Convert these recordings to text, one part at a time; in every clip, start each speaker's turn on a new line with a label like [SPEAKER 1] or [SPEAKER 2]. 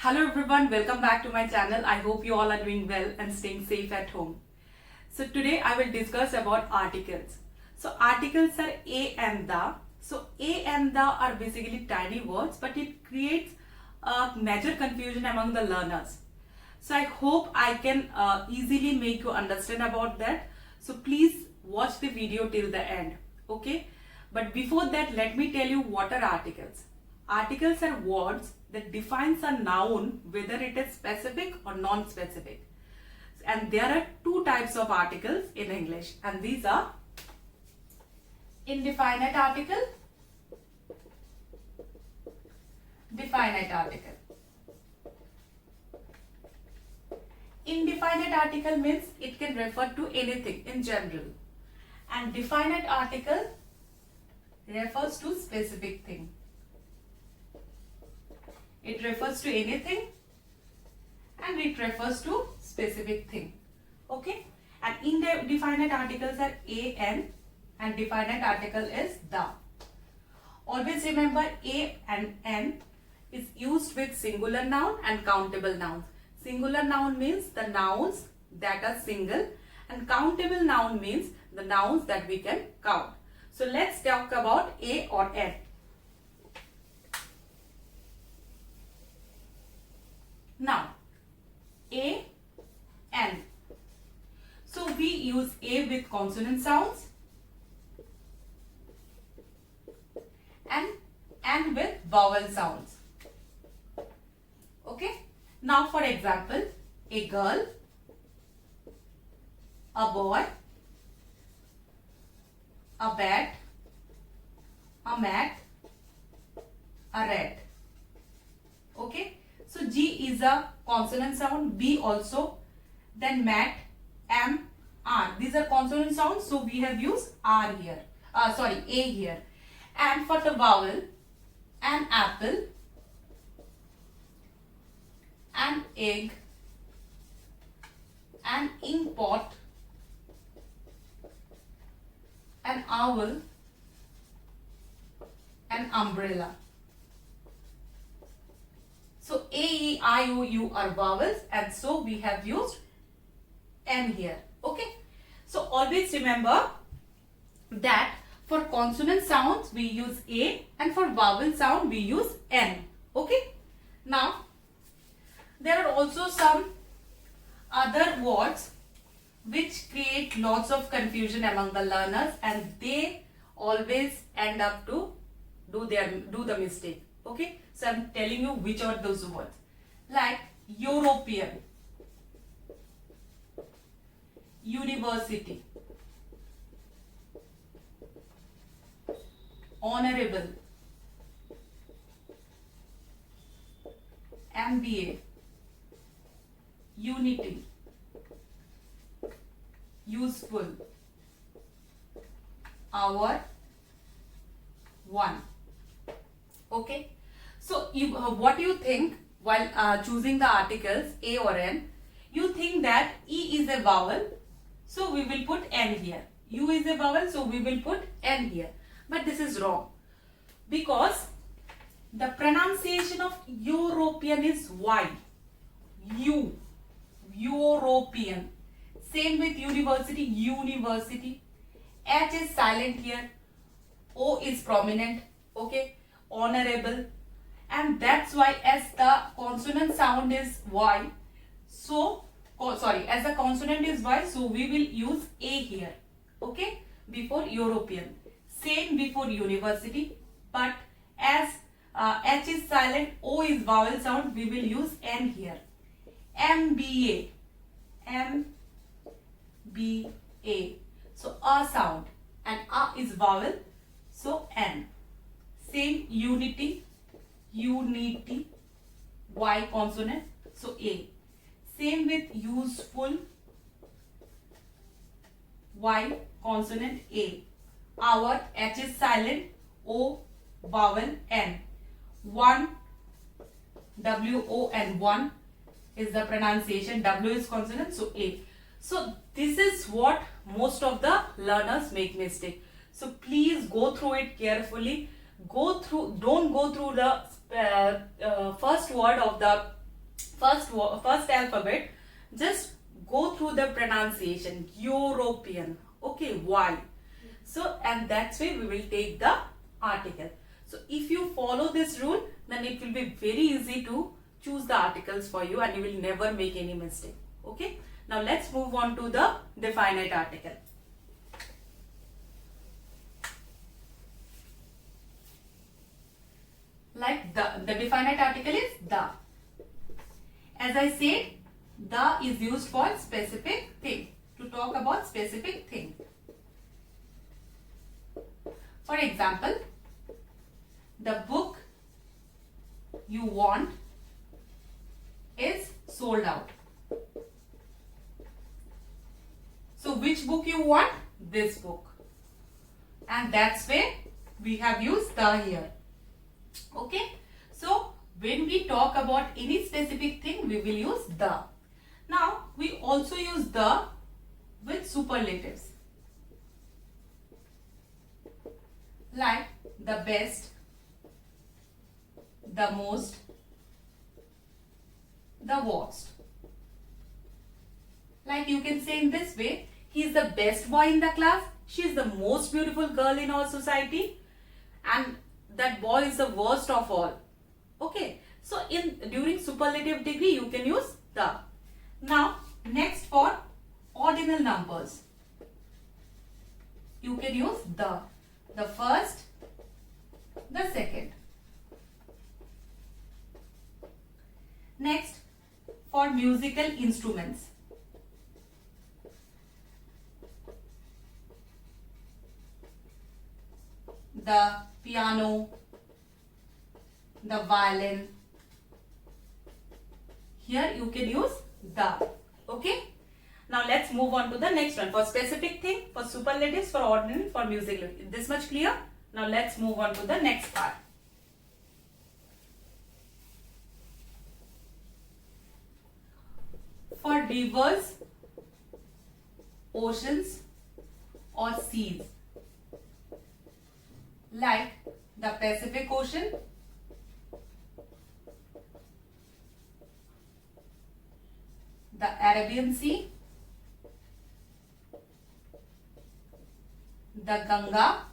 [SPEAKER 1] Hello everyone, welcome back to my channel. I hope you all are doing well and staying safe at home. So today I will discuss about articles. So articles are a and the. So a and the are basically tiny words, but it creates a major confusion among the learners. So I hope I can easily make you understand about that. So please watch the video till the end. Okay? But before that, let me tell you what are articles. Articles are words that defines a noun whether it is specific or non-specific. And there are two types of articles in English, and these are indefinite article, definite article. Indefinite article means it can refer to anything in general, and definite article refers to specific thing. It refers to anything and it refers to specific thing. Okay? And indefinite articles are a, and definite article is the. Always remember a and n is used with singular noun and countable nouns. Singular noun means the nouns that are single, and countable noun means the nouns that we can count. So let's talk about a or n. Now, a, n. So we use a with consonant sounds and n with vowel sounds. Okay. Now for example, a girl, a boy, a bat, a mat, a rat. Okay. So G is a consonant sound, B also, then mat, M, R. These are consonant sounds, so we have used R here. A here. And for the vowel, an apple, an egg, an ink pot, an owl, an umbrella. So A, E, I, O, U are vowels, and so we have used N here. Okay. So always remember that for consonant sounds we use A, and for vowel sound we use N. Okay. Now there are also some other words which create lots of confusion among the learners, and they always end up to do the mistake. Okay, so I'm telling you which are those words. Like European, university, honorable, MBA, unity, useful, hour, one. Okay. So what you think while choosing the articles A or N? You think that E is a vowel, so we will put N here. U is a vowel, so we will put N here. But this is wrong, because the pronunciation of European is Y. U. European. Same with university, university. H is silent here. O is prominent. Okay. Honorable. And that's why as the consonant sound is Y, so as the consonant is Y, so we will use A here. Okay. Before European. Same before university. But as H is silent, O is vowel sound, we will use N here. MBA. MBA. So A sound, and A is vowel, so N. Same unity, unity, Y consonant, so A. Same with useful, Y consonant, A. Our, H is silent, O vowel, N. One, W, O, and one is the pronunciation, W is consonant, so A. So this is what most of the learners make mistake. So please go through it carefully. Don't go through the first word of the first alphabet, just go through the pronunciation. European. Okay, why? So, and that's why we will take the article. So, if you follow this rule, then it will be very easy to choose the articles for you and you will never make any mistake. Okay. Now, let's move on to the definite article. Like the definite article is the. As I said, the is used for specific thing, to talk about specific thing. For example, the book you want is sold out. So which book you want? This book. And that's where we have used the here. Okay. So when we talk about any specific thing, we will use the. Now we also use the with superlatives. Like the best, the most, the worst. Like you can say in this way, he is the best boy in the class, she is the most beautiful girl in our society, and that boy is the worst of all. Okay, so during superlative degree you can use the. Now next, for ordinal numbers you can use the first, the second. Next, for musical instruments, the piano, the violin. Here you can use the. Okay. Now let's move on to the next one. For specific thing, for superlatives, for ordinal, for musical. This much clear? Now let's move on to the next part. For rivers, oceans or seas, like the Pacific Ocean, the Arabian Sea, the Ganga,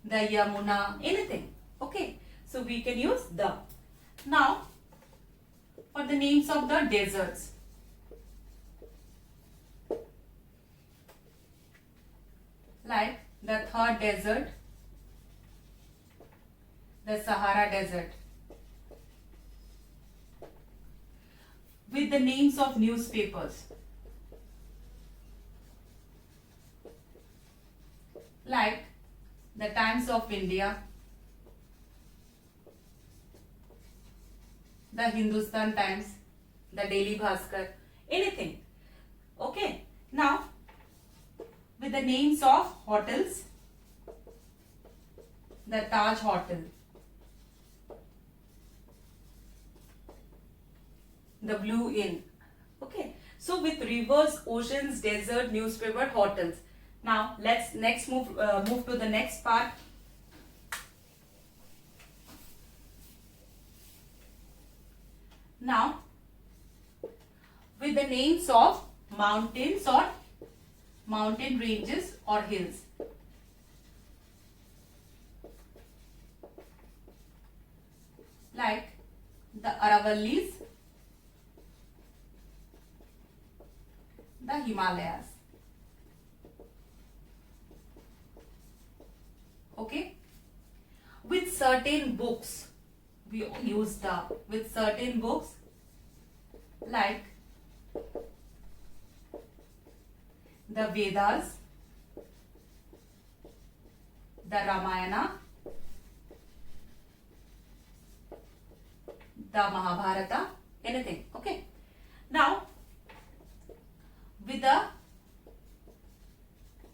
[SPEAKER 1] the Yamuna, anything. Okay, so we can use the. Now, for the names of the deserts, like the Third Desert, the Sahara Desert. With the names of newspapers, like the Times of India, the Hindustan Times, the Daily Bhaskar, anything. Okay. Now, with the names of hotels, the Taj Hotel, the Blue Inn. Okay. So with rivers, oceans, desert, newspaper, hotels. Now let's next move to the next part. Now, with the names of mountains or mountain ranges or hills, like the Aravallis, the Himalayas. Okay. With certain books, we use the. With certain books, like the Vedas, the Ramayana, the Mahabharata, anything. Okay. Now, with the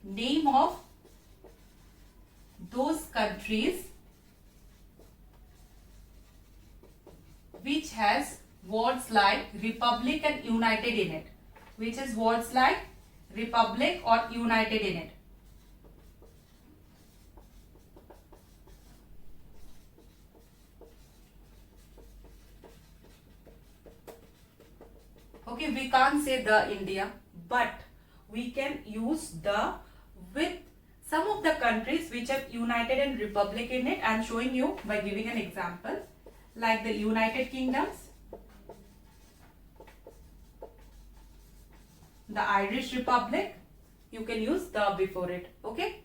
[SPEAKER 1] name of those countries which has words like republic and united in it, which is words like republic or united in it. Okay, we can't say the India, but we can use the with some of the countries which have United and Republic in it. I am showing you by giving an example, like the United Kingdoms, the Irish Republic, you can use the before it. Okay.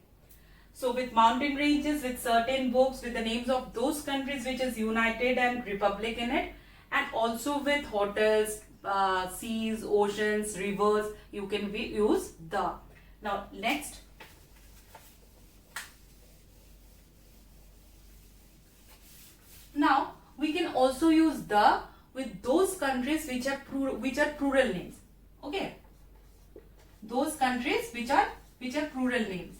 [SPEAKER 1] So with mountain ranges, with certain books, with the names of those countries which is United and Republic in it, and also with hotels, seas, oceans, rivers, you can use the. Now next, now we can also use the with those countries which are plural names. Okay, those countries which are plural names.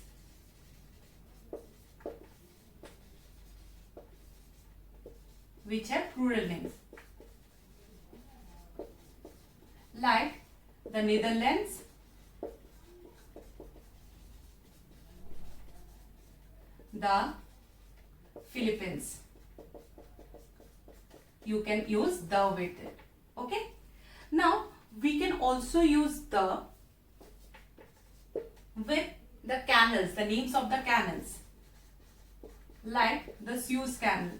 [SPEAKER 1] Which have plural names, like the Netherlands, the Philippines. You can use the with it. Okay. Now we can also use the with the canals, the names of the canals, like the Suez Canal.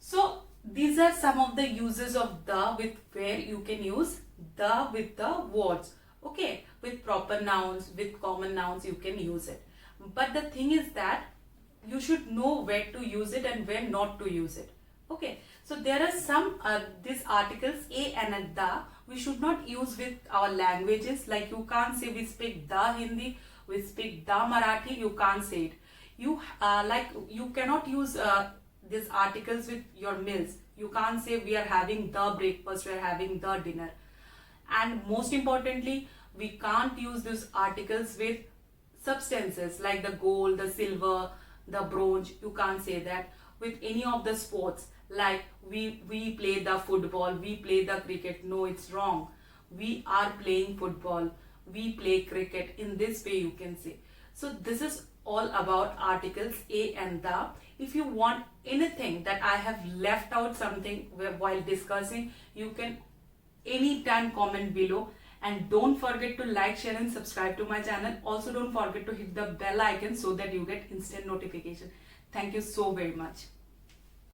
[SPEAKER 1] So these are some of the uses of the with, where you can use the with the words. Okay, with proper nouns, with common nouns, you can use it. But the thing is that you should know where to use it and where not to use it. Okay, so there are some these articles a and the we should not use with our languages. Like you can't say we speak the Hindi, we speak the Marathi. You can't say it. You like you cannot use these articles with your meals. You can't say we are having the breakfast, we are having the dinner. And most importantly, we can't use these articles with substances like the gold, the silver, the bronze. You can't say that. With any of the sports, like we play the football, we play the cricket. No, it's wrong. We are playing football, we play cricket. In this way you can say. So this is all about articles a and the. If you want anything that I have left out something while discussing, you can anytime comment below. And don't forget to like, share and subscribe to my channel. Also don't forget to hit the bell icon so that you get instant notification. Thank you so very much.